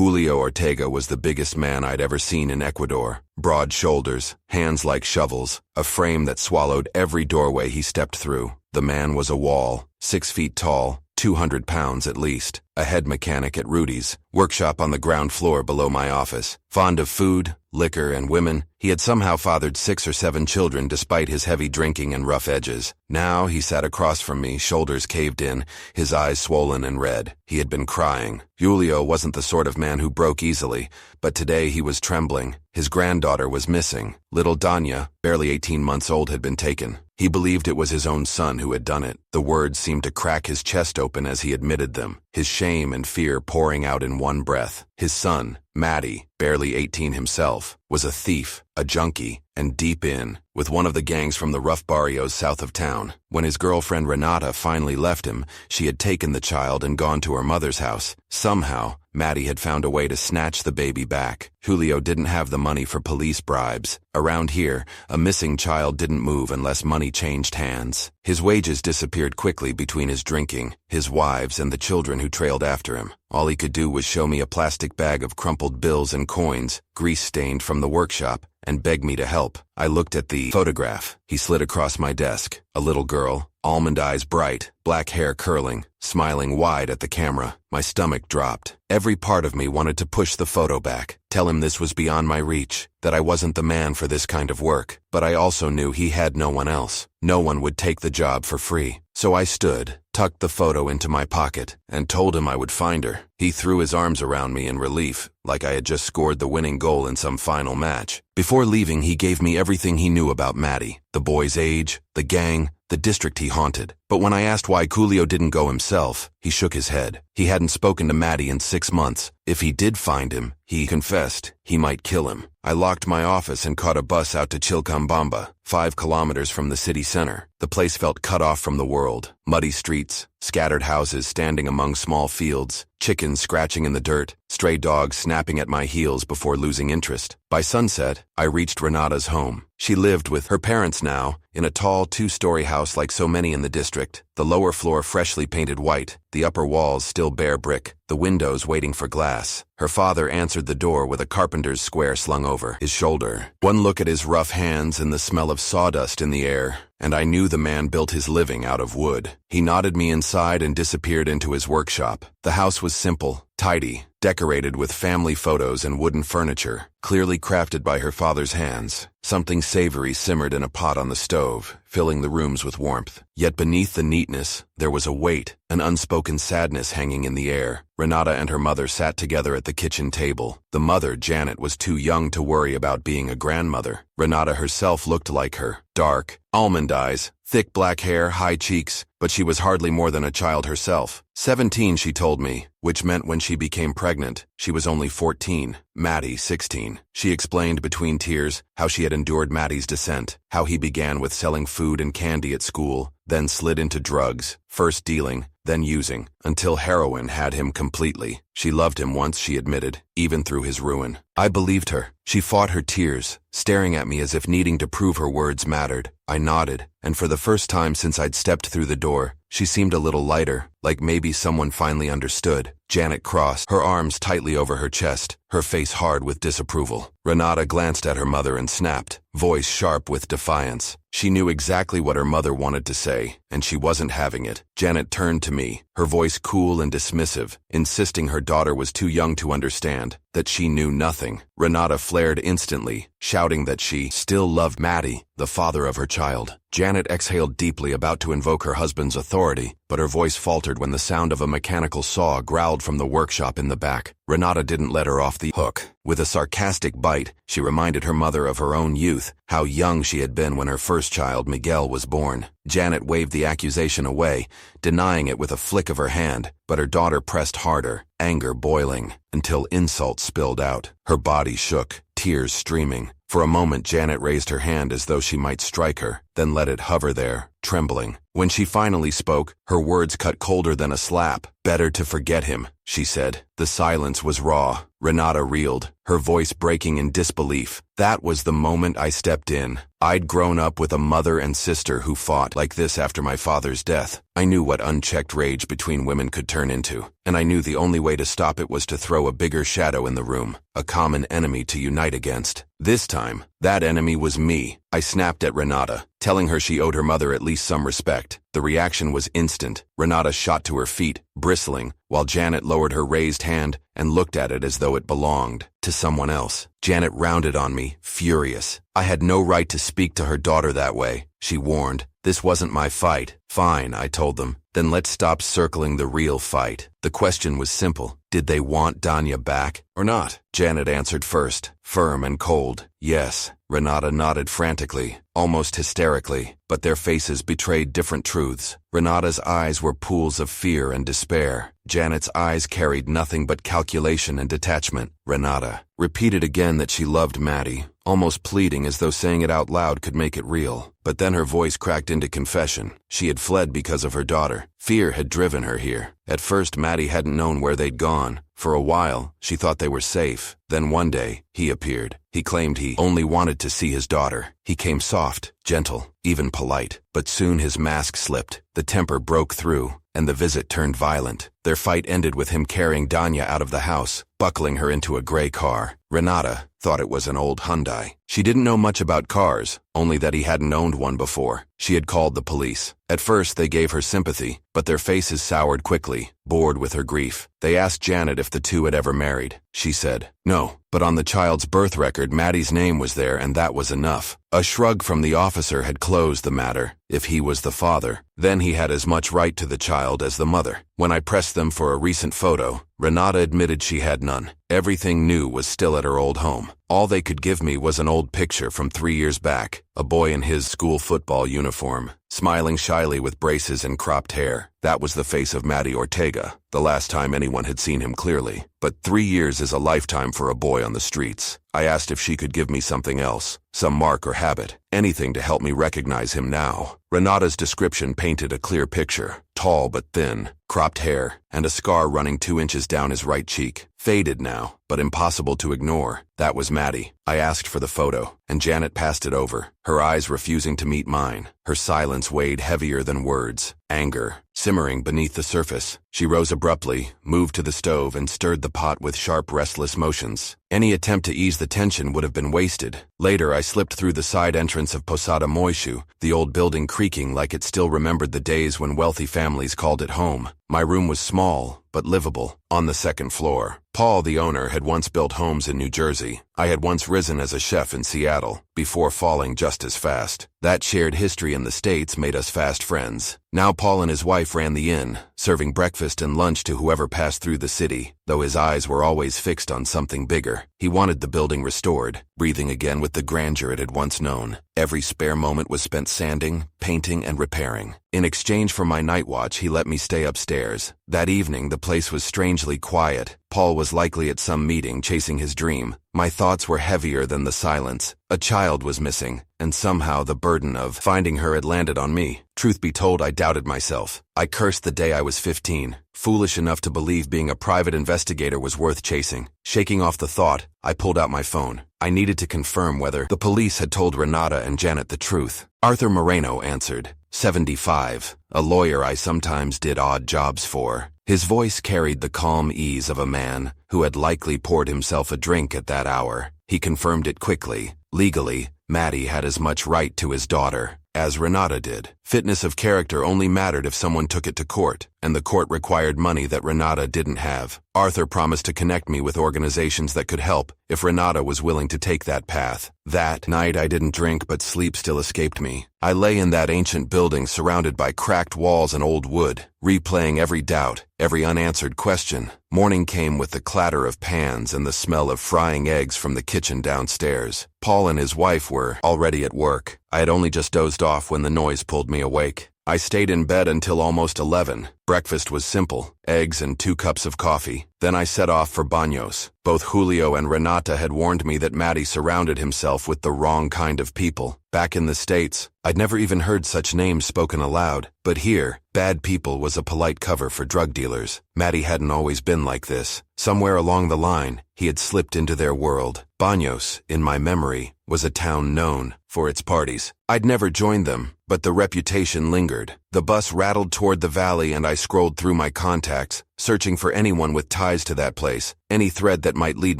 Julio Ortega was the biggest man I'd ever seen in Ecuador. Broad shoulders, hands like shovels, a frame that swallowed every doorway he stepped through. The man was a wall, 6 feet tall, 200 pounds at least, a head mechanic at Rudy's, workshop on the ground floor below my office. Fond of food, liquor, and women, he had somehow fathered 6 or 7 children despite his heavy drinking and rough edges. Now he sat across from me, shoulders caved in, his eyes swollen and red. He had been crying. Julio wasn't the sort of man who broke easily, but today he was trembling. His granddaughter was missing. Little Danya, barely 18 months old, had been taken. He believed it was his own son who had done it. The words seemed to crack his chest open as he admitted them, his shame and fear pouring out in one breath. His son, Matty, barely 18 himself, was a thief, a junkie, and deep in with one of the gangs from the rough barrios south of town. When his girlfriend Renata finally left him, she had taken the child and gone to her mother's house. Somehow, Matty had found a way to snatch the baby back. Julio didn't have the money for police bribes. Around here, a missing child didn't move unless money changed hands. His wages disappeared quickly between his drinking, his wives, and the children who trailed after him. All he could do was show me a plastic bag of crumpled bills and coins, grease-stained from the workshop, and beg me to help. I looked at the photograph he slid across my desk. A little girl, almond eyes bright, black hair curling, smiling wide at the camera. My stomach dropped. Every part of me wanted to push the photo back, tell him this was beyond my reach, that I wasn't the man for this kind of work. But I also knew he had no one else. No one would take the job for free. So I stood, tucked the photo into my pocket, and told him I would find her. He threw his arms around me in relief, like I had just scored the winning goal in some final match. Before leaving, he gave me everything he knew about Matty, the boy's age, the gang, the district he haunted. But when I asked why Julio didn't go himself, he shook his head. He hadn't spoken to Matty in 6 months. If he did find him, he confessed, he might kill him. I locked my office and caught a bus out to Chilcambamba, 5 kilometers from the city center. The place felt cut off from the world. Muddy streets, scattered houses standing among small fields, chickens scratching in the dirt, stray dogs snapping at my heels before losing interest. By sunset, I reached Renata's home. She lived with her parents now, in a tall 2-story house like so many in the district, the lower floor freshly painted white, the upper walls still bare brick, the windows waiting for glass. Her father answered the door with a carpenter's square slung over his shoulder. One look at his rough hands and the smell of sawdust in the air, and I knew the man built his living out of wood. He nodded me inside and disappeared into his workshop. The house was simple, tidy, decorated with family photos and wooden furniture, clearly crafted by her father's hands. Something savory simmered in a pot on the stove, filling the rooms with warmth. Yet beneath the neatness, there was a weight, an unspoken sadness hanging in the air. Renata and her mother sat together at the kitchen table. The mother, Janet, was too young to worry about being a grandmother. Renata herself looked like her. Dark, almond eyes, thick black hair, high cheeks, but she was hardly more than a child herself. 17, she told me, which meant when she became pregnant, she was only 14, Matty 16. She explained between tears how she had endured Matty's descent, how he began with selling food and candy at school, then slid into drugs, first dealing, then using, until heroin had him completely. She loved him once, she admitted, even through his ruin. I believed her. She fought her tears, staring at me as if needing to prove her words mattered. I nodded, and for the first time since I'd stepped through the door, she seemed a little lighter, like maybe someone finally understood. Janet crossed her arms tightly over her chest, her face hard with disapproval. Renata glanced at her mother and snapped, voice sharp with defiance. She knew exactly what her mother wanted to say, and she wasn't having it. Janet turned to me, her voice cool and dismissive, insisting her daughter was too young to understand, that she knew nothing. Renata flared instantly, shouting that she still loved Matty, the father of her child. Janet exhaled deeply, about to invoke her husband's authority, but her voice faltered when the sound of a mechanical saw growled from the workshop in the back. Renata didn't let her off the hook. With a sarcastic bite, she reminded her mother of her own youth, how young she had been when her first child, Miguel, was born. Janet waved the accusation away, denying it with a flick of her hand, but her daughter pressed harder, anger boiling, until insult spilled out. Her body shook, tears streaming. For a moment, Janet raised her hand as though she might strike her, then let it hover there, trembling. When she finally spoke, her words cut colder than a slap. Better to forget him, she said. The silence was raw. Renata reeled, her voice breaking in disbelief. That was the moment I stepped in. I'd grown up with a mother and sister who fought like this after my father's death. I knew what unchecked rage between women could turn into, and I knew the only way to stop it was to throw a bigger shadow in the room, a common enemy to unite against. This time, that enemy was me. I snapped at Renata, telling her she owed her mother at least some respect. The reaction was instant. Renata shot to her feet, bristling, while Janet lowered her raised hand and looked at it as though it belonged to someone else. Janet rounded on me, furious. I had no right to speak to her daughter that way, she warned. This wasn't my fight. Fine, I told them. Then let's stop circling the real fight. The question was simple. Did they want Danya back or not? Janet answered first, firm and cold. Yes. Renata nodded frantically, almost hysterically, but their faces betrayed different truths. Renata's eyes were pools of fear and despair. Janet's eyes carried nothing but calculation and detachment. Renata repeated again that she loved Maddie, almost pleading as though saying it out loud could make it real. But then her voice cracked into confession. She had fled because of her daughter. Fear had driven her here. At first, Maddie hadn't known where they'd gone. For a while, she thought they were safe. Then one day, he appeared. He claimed he only wanted to see his daughter. He came soft, gentle, even polite. But soon his mask slipped. The temper broke through, and the visit turned violent. Their fight ended with him carrying Danya out of the house, buckling her into a gray car. Renata thought it was an old Hyundai. She didn't know much about cars, only that he hadn't owned one before. She had called the police. At first, they gave her sympathy, but their faces soured quickly, bored with her grief. They asked Janet if the two had ever married. She said, no, but on the child's birth record, Maddie's name was there, and that was enough. A shrug from the officer had closed the matter. If he was the father, then he had as much right to the child as the mother. When I pressed them for a recent photo, Renata admitted she had none. Everything new was still at her old home. All they could give me was an old picture from 3 years back, a boy in his school football uniform, smiling shyly with braces and cropped hair. That was the face of Matty Ortega, the last time anyone had seen him clearly. But 3 years is a lifetime for a boy on the streets. I asked if she could give me something else, some mark or habit, anything to help me recognize him now. Renata's description painted a clear picture. Tall but thin, cropped hair, and a scar running 2 inches down his right cheek. Faded now, but impossible to ignore. That was Maddie. I asked for the photo, and Janet passed it over, her eyes refusing to meet mine. Her silence weighed heavier than words. Anger, simmering beneath the surface. She rose abruptly, moved to the stove, and stirred the pot with sharp, restless motions. Any attempt to ease the tension would have been wasted. Later, I slipped through the side entrance of Posada Moishu, the old building creaking like it still remembered the days when wealthy families called it home. My room was small, but livable, on the 2nd floor. Paul, the owner, had once built homes in New Jersey. I had once risen as a chef in Seattle, before falling just as fast. That shared history in the States made us fast friends. Now Paul and his wife ran the inn, serving breakfast and lunch to whoever passed through the city, though his eyes were always fixed on something bigger. He wanted the building restored, breathing again with the grandeur it had once known. Every spare moment was spent sanding, painting, and repairing. In exchange for my night watch, he let me stay upstairs. That evening, the place was strangely quiet. Paul was likely at some meeting chasing his dream. My thoughts were heavier than the silence. A child was missing, and somehow the burden of finding her had landed on me. Truth be told, I doubted myself. I cursed the day I was 15, foolish enough to believe being a private investigator was worth chasing. Shaking off the thought, I pulled out my phone. I needed to confirm whether the police had told Renata and Janet the truth. Arthur Moreno answered, 75, a lawyer I sometimes did odd jobs for. His voice carried the calm ease of a man who had likely poured himself a drink at that hour. He confirmed it quickly. Legally, Maddie had as much right to his daughter as Renata did. Fitness of character only mattered if someone took it to court, and the court required money that Renata didn't have. Arthur promised to connect me with organizations that could help if Renata was willing to take that path. That night I didn't drink, but sleep still escaped me. I lay in that ancient building surrounded by cracked walls and old wood, replaying every doubt, every unanswered question. Morning came with the clatter of pans and the smell of frying eggs from the kitchen downstairs. Paul and his wife were already at work. I had only just dozed off when the noise pulled me awake. I stayed in bed until almost 11. Breakfast was simple, eggs and 2 cups of coffee. Then I set off for Baños. Both Julio and Renata had warned me that Matty surrounded himself with the wrong kind of people. Back in the States, I'd never even heard such names spoken aloud, but here, bad people was a polite cover for drug dealers. Matty hadn't always been like this. Somewhere along the line, he had slipped into their world. Baños, in my memory, was a town known for its parties. I'd never joined them, but the reputation lingered. The bus rattled toward the valley and I scrolled through my contacts, searching for anyone with ties to that place, any thread that might lead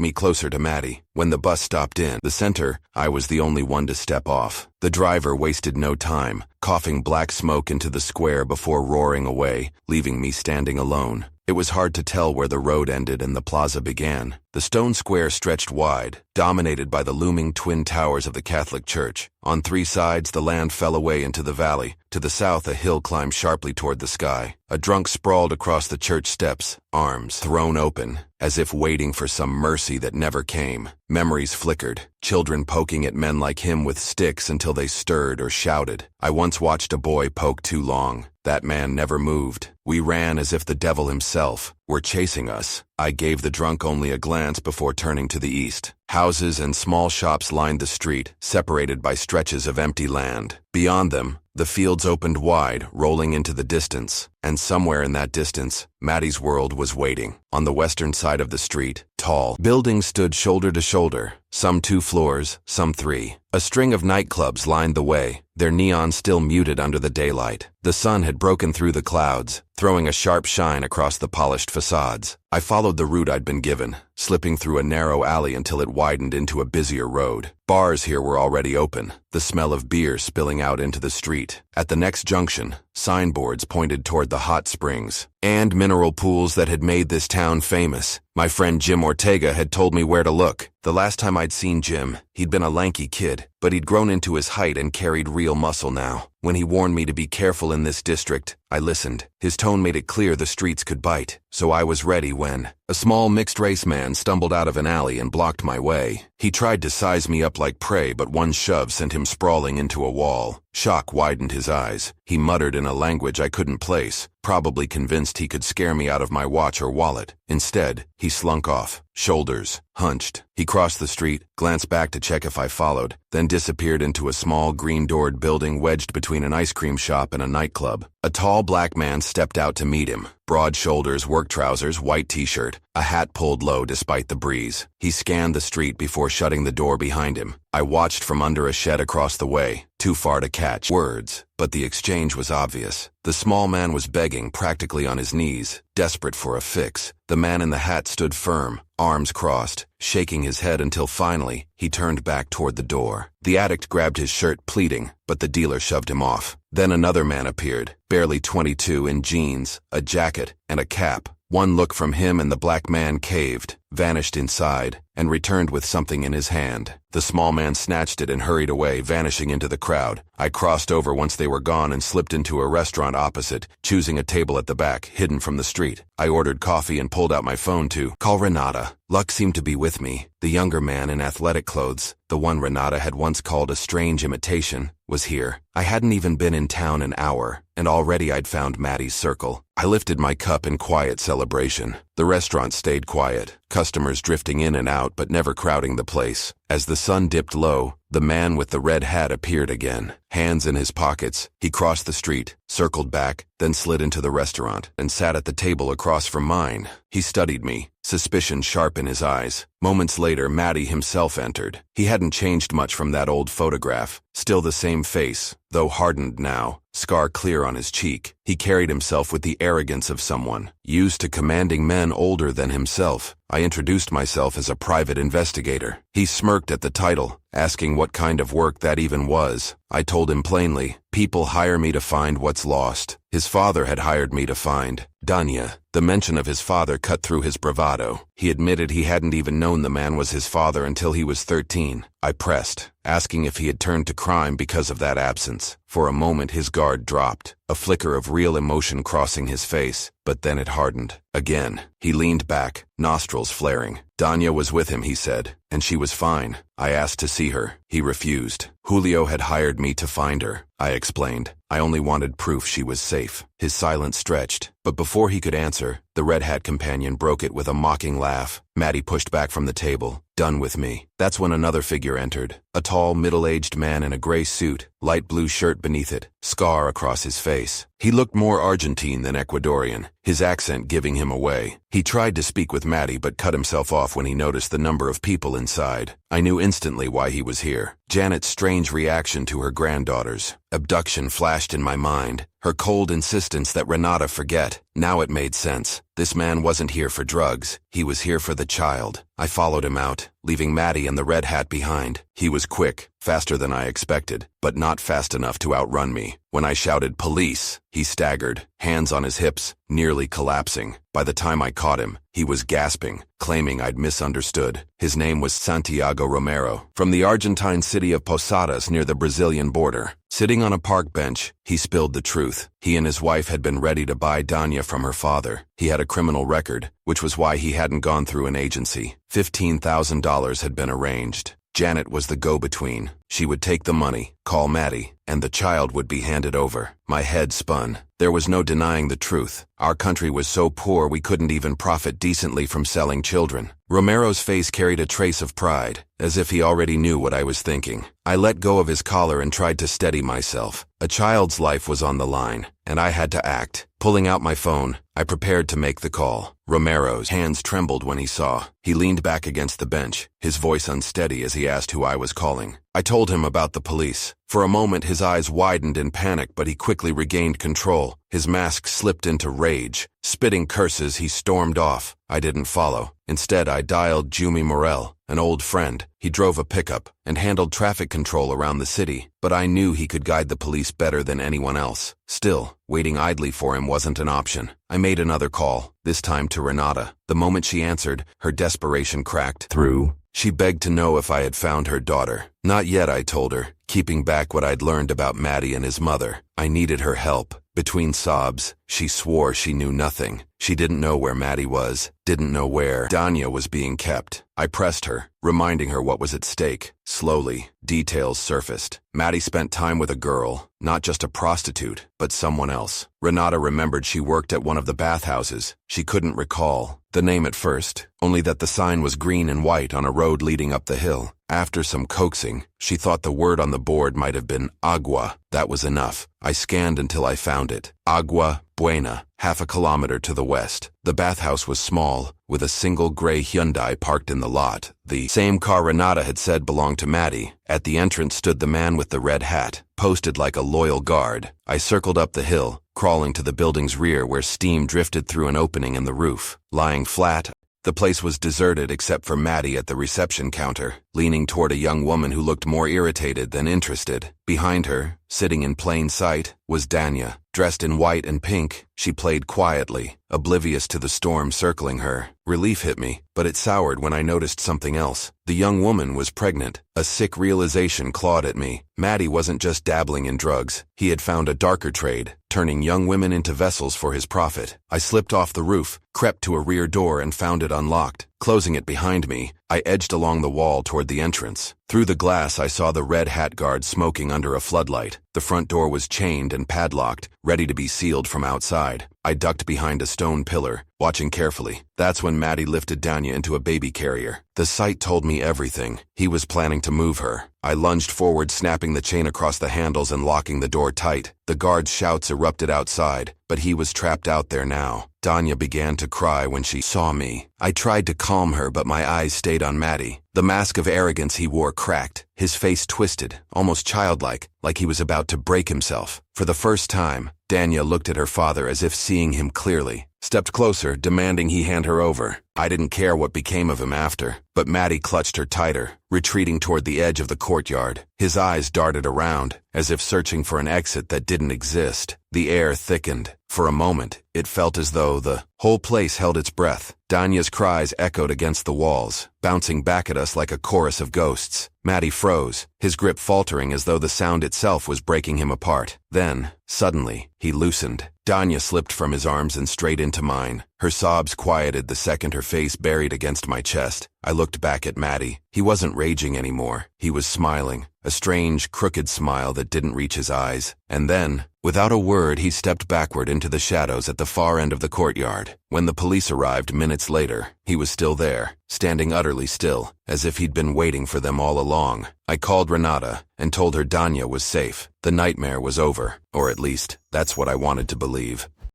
me closer to Matty. When the bus stopped in the center, I was the only one to step off. The driver wasted no time, coughing black smoke into the square before roaring away, leaving me standing alone. It was hard to tell where the road ended and the plaza began. The stone square stretched wide, dominated by the looming twin towers of the Catholic Church. On three sides, the land fell away into the valley. To the south, a hill climbed sharply toward the sky. A drunk sprawled across the church steps, arms thrown open, as if waiting for some mercy that never came. Memories flickered, children poking at men like him with sticks until they stirred or shouted. I once watched a boy poke too long. That man never moved. We ran as if the devil himself were chasing us. I gave the drunk only a glance before turning to the east. Houses and small shops lined the street, separated by stretches of empty land. Beyond them, the fields opened wide, rolling into the distance, and somewhere in that distance, Matty's world was waiting. On the western side of the street, tall buildings stood shoulder to shoulder, some 2 floors, some 3. A string of nightclubs lined the way, their neon still muted under the daylight. The sun had broken through the clouds, throwing a sharp shine across the polished facades. I followed the route I'd been given, slipping through a narrow alley until it widened into a busier road. Bars here were already open, the smell of beer spilling out into the street. At the next junction, signboards pointed toward the hot springs and mineral pools that had made this town famous. My friend Jim Ortega had told me where to look. The last time I'd seen Jim, he'd been a lanky kid, but he'd grown into his height and carried real muscle now. When he warned me to be careful in this district, I listened. His tone made it clear the streets could bite, so I was ready when a small mixed-race man stumbled out of an alley and blocked my way. He tried to size me up like prey, but one shove sent him sprawling into a wall. Shock widened his eyes. He muttered in a language I couldn't place, probably convinced he could scare me out of my watch or wallet. Instead, he slunk off, shoulders hunched. He crossed the street, glanced back to check if I followed, then disappeared into a small green-doored building wedged between an ice cream shop and a nightclub. A tall black man stepped out to meet him. Broad shoulders, work trousers, white t-shirt, a hat pulled low despite the breeze. He scanned the street before shutting the door behind him. I watched from under a shed across the way, too far to catch words, but the exchange was obvious. The small man was begging, practically on his knees, desperate for a fix. The man in the hat stood firm, arms crossed, shaking his head until finally, he turned back toward the door. The addict grabbed his shirt, pleading, but the dealer shoved him off. Then another man appeared, barely 22, in jeans, a jacket, and a cap. One look from him and the black man caved, vanished inside, and returned with something in his hand. The small man snatched it and hurried away, vanishing into the crowd. I crossed over once they were gone and slipped into a restaurant opposite, choosing a table at the back, hidden from the street. I ordered coffee and pulled out my phone to call Renata. Luck seemed to be with me. The younger man in athletic clothes, the one Renata had once called a strange imitation, was here. I hadn't even been in town an hour, and already I'd found Matty's circle. I lifted my cup in quiet celebration. The restaurant stayed quiet, customers drifting in and out but never crowding the place. As the sun dipped low, the man with the red hat appeared again, hands in his pockets. He crossed the street, circled back, then slid into the restaurant, and sat at the table across from mine. He studied me, suspicion sharp in his eyes. Moments later, Matty himself entered. He hadn't changed much from that old photograph. Still the same face, though hardened now, scar clear on his cheek. He carried himself with the arrogance of someone used to commanding men older than himself. I introduced myself as a private investigator. He smirked at the title, asking what kind of work that even was. I told him plainly, people hire me to find what's lost. His father had hired me to find Danya. The mention of his father cut through his bravado. He admitted he hadn't even known the man was his father until he was 13. I pressed, asking if he had turned to crime because of that absence. For a moment his guard dropped, a flicker of real emotion crossing his face, but then it hardened. Again, he leaned back, nostrils flaring. Danya was with him, he said, and she was fine. I asked to see her. He refused. Julio had hired me to find her, I explained. I only wanted proof she was safe. His silence stretched, but before he could answer, the red hat companion broke it with a mocking laugh. Maddie pushed back from the table. Done with me. That's when another figure entered. A tall, middle-aged man in a gray suit, light blue shirt beneath it, scar across his face. He looked more Argentine than Ecuadorian, his accent giving him away. He tried to speak with Maddie but cut himself off when he noticed the number of people inside. I knew instantly why he was here. Janet's strange reaction to her granddaughter's abduction flashed in my mind. Her cold insistence that Renata forget. Now it made sense. This man wasn't here for drugs. He was here for the child. I followed him out, leaving Maddie and the red hat behind. He was quick, faster than I expected, but not fast enough to outrun me. When I shouted, "Police!" he staggered, hands on his hips, nearly collapsing. By the time I caught him, he was gasping, claiming I'd misunderstood. His name was Santiago Romero, from the Argentine city of Posadas near the Brazilian border. Sitting on a park bench, he spilled the truth. He and his wife had been ready to buy Danya from her father. He had a criminal record, which was why he hadn't gone through an agency. $15,000 had been arranged. Janet was the go-between. She would take the money, call Maddie, and the child would be handed over. My head spun. There was no denying the truth. Our country was so poor we couldn't even profit decently from selling children. Romero's face carried a trace of pride, as if he already knew what I was thinking. I let go of his collar and tried to steady myself. A child's life was on the line, and I had to act. Pulling out my phone, I prepared to make the call. Romero's hands trembled when he saw. He leaned back against the bench, his voice unsteady as he asked who I was calling. I told him about the police. For a moment his eyes widened in panic, but he quickly regained control. His mask slipped into rage. Spitting curses, he stormed off. I didn't follow. Instead, I dialed Jumi Morel, an old friend. He drove a pickup and handled traffic control around the city, but I knew he could guide the police better than anyone else. Still, waiting idly for him wasn't an option. I made another call, this time to Renata. The moment she answered, her desperation cracked through. She begged to know if I had found her daughter. Not yet, I told her, keeping back what I'd learned about Maddie and his mother. I needed her help. Between sobs, she swore she knew nothing. She didn't know where Maddie was, didn't know where Danya was being kept. I pressed her, reminding her what was at stake. Slowly, details surfaced. Maddie spent time with a girl, not just a prostitute, but someone else. Renata remembered she worked at one of the bathhouses. She couldn't recall the name at first, only that the sign was green and white on a road leading up the hill. After some coaxing, she thought the word on the board might have been agua. That was enough. I scanned until I found it. Agua Buena, half a kilometer to the west. The bathhouse was small, with a single gray Hyundai parked in the lot. The same car Renata had said belonged to Maddie. At the entrance stood the man with the red hat, posted like a loyal guard. I circled up the hill, crawling to the building's rear where steam drifted through an opening in the roof. Lying flat, the place was deserted except for Maddie at the reception counter, leaning toward a young woman who looked more irritated than interested. Behind her, sitting in plain sight, was Danya. Dressed in white and pink, she played quietly, oblivious to the storm circling her. Relief hit me, but it soured when I noticed something else. The young woman was pregnant. A sick realization clawed at me. Maddie wasn't just dabbling in drugs. He had found a darker trade, turning young women into vessels for his profit. I slipped off the roof, crept to a rear door and found it unlocked. Closing it behind me, I edged along the wall toward the entrance. Through the glass, I saw the red hat guard smoking under a floodlight. The front door was chained and padlocked, ready to be sealed from outside. I ducked behind a stone pillar, watching carefully. That's when Maddie lifted Danya into a baby carrier. The sight told me everything. He was planning to move her. I lunged forward, snapping the chain across the handles and locking the door tight. The guard's shouts erupted outside, but he was trapped out there now. Danya began to cry when she saw me. I tried to calm her, but my eyes stayed on Maddie. The mask of arrogance he wore cracked, his face twisted, almost childlike, like he was about to break himself. For the first time, Danya looked at her father as if seeing him clearly, stepped closer, demanding he hand her over. I didn't care what became of him after, but Maddie clutched her tighter, retreating toward the edge of the courtyard. His eyes darted around, as if searching for an exit that didn't exist. The air thickened. For a moment, it felt as though the whole place held its breath. Danya's cries echoed against the walls, bouncing back at us like a chorus of ghosts. Maddie froze, his grip faltering as though the sound itself was breaking him apart. Then, suddenly, he loosened. Danya slipped from his arms and straight into mine. Her sobs quieted the second her face buried against my chest. I looked back at Maddie. He wasn't raging anymore. He was smiling, a strange, crooked smile that didn't reach his eyes. And then, Without a word, he stepped backward into the shadows at the far end of the courtyard. When the police arrived minutes later, he was still there, standing utterly still, as if he'd been waiting for them all along. I called Renata and told her Danya was safe. The nightmare was over, or at least, that's what I wanted to believe.